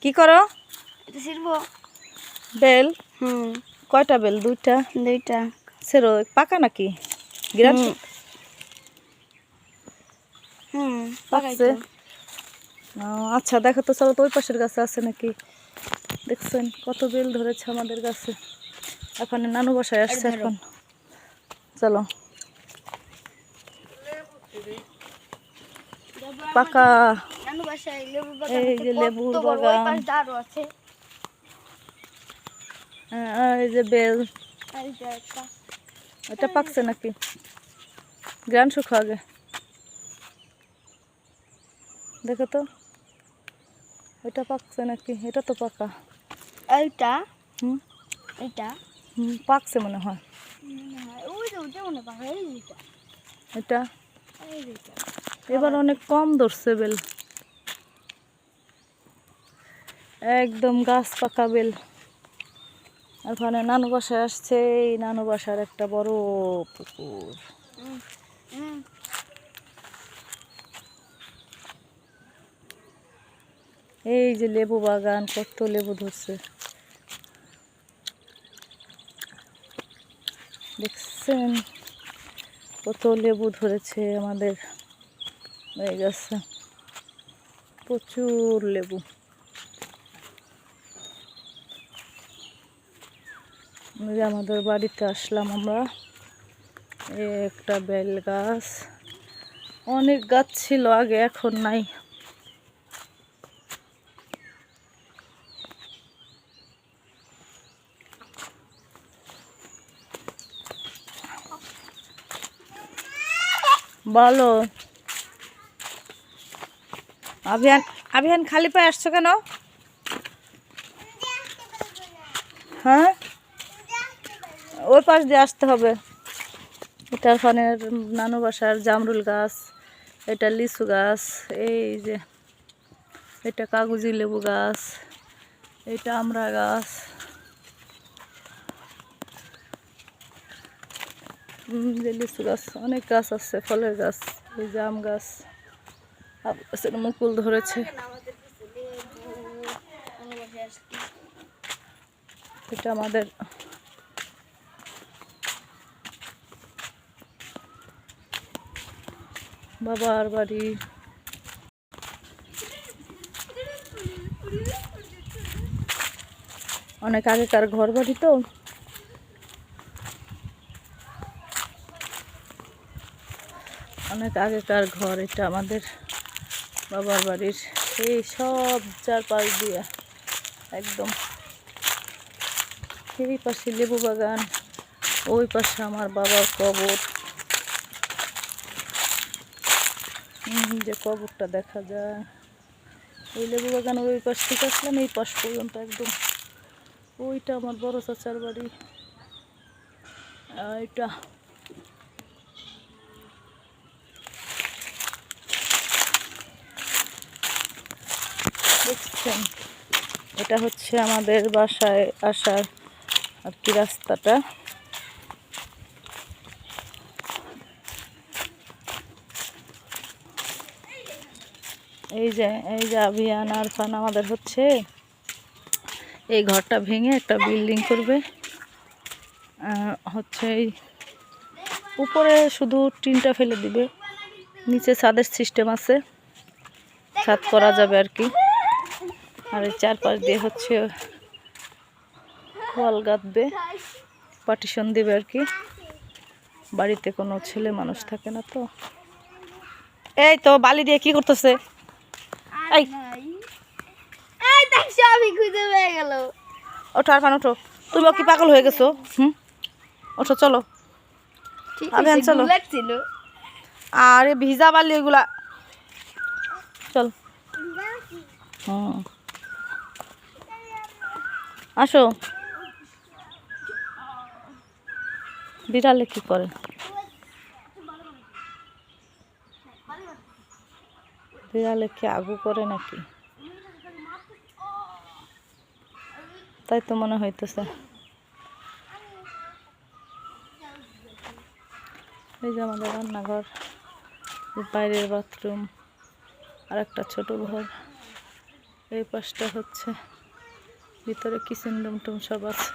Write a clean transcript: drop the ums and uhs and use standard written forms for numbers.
কি করো? এটা ছিড়বো। বেল? কয়টা বেল? দুইটা। সেরো পাকা নাকি? গ্রাম পাকছে। আচ্ছা দেখো তো, চলো তো ওই পাশের গাছে আছে নাকি। দেখছেন কত বেল ধরেছে আমাদের গাছে। এখন নানু বাসায় আসছে। এখন চলো। পাকা এই যে লেবুর বাগান, এই যে বেল। এটা পাকছে নাকি? গ্রান শুকো আগে দেখো তো, এটা পাকছে নাকি? এটা তো পাকা। এইটা পাকছে মনে হয়। এটা এবার অনেক কম ধরছে বেল, একদম গাছ পাকা বেল। ওখানে নানু বাসায় আসছে। এই নানু বাসার একটা বড় পুকুর। এই যে লেবু বাগান, কত লেবু ধরছে দেখছেন, কত লেবু ধরেছে আমাদের এই গাছে, প্রচুর লেবু। আমাদের বাড়িতে আসলাম আমরা, একটা বেল গাছ, অনেক গাছ ছিল আগে, এখন নাই। বলো আভিয়ান, আভিয়ান খালি পায়ে আসছো কেন? হ্যাঁ, ওই পাশ দিয়ে আসতে হবে। এটা ওখানে নানু বাসার জামরুল গাছ, এটা লিচু গাছ, এই যে এটা কাগজি লেবু গাছ, এটা আমড়া গাছ, যে লিচু গাছ, অনেক গাছ আছে, ফলের গাছ, এই যে আম গাছ, মুকুল ধরেছে। এটা আমাদের বাবার বাড়ি। অনেক আগেকার ঘর বাড়ি তো, অনেক আগেকার ঘর। এটা আমাদের বাবার বাড়ির এই সব চারপাশ দিয়ে একদম। এই পাশে লেবু বাগান, ওই পাশে আমার বাবার কবর, যে কবরটা দেখা যায়। ওই লেবু বাগান ওই পাশ থেকে আসলাম এই পাশ পর্যন্ত একদম। ওইটা আমার বড় চাচার বাড়ি। এটা দেখছেন, এটা হচ্ছে আমাদের বাসায় আসার আর কি রাস্তাটা। এই যে আভিয়ান আর ফান আমাদের হচ্ছে এই ঘরটা ভেঙে একটা বিল্ডিং করবে। হচ্ছে এই উপরে শুধু টিনটা ফেলে দিবে, নিচে ছাদের সিস্টেম আছে, ছাদ করা যাবে আর কি। আর এই চারপাশ দিয়ে হচ্ছে ওয়াল গাঁথবে, পার্টিশন দিবে আর কি। বাড়িতে কোনো ছেলে মানুষ থাকে না তো। এই তো বালি দিয়ে কি করতেছে? ওঠো আর ফান ওঠো, তুমি কি পাগল হয়ে গেছো? ওঠো চলো, আভিয়ান চলো। আরে ভিজা বালি এগুলা, চল। আসো। বিড়ালে কি করে? বিড়ালে কি আগু করে নাকি? তাই তো মনে হইতেছে। এই যে আমাদের রান্নাঘর, বাইরের বাথরুম, আর একটা ছোট ঘর। এই পাশটা হচ্ছে ভিতরে কিচেন রুম টুম সব আছে।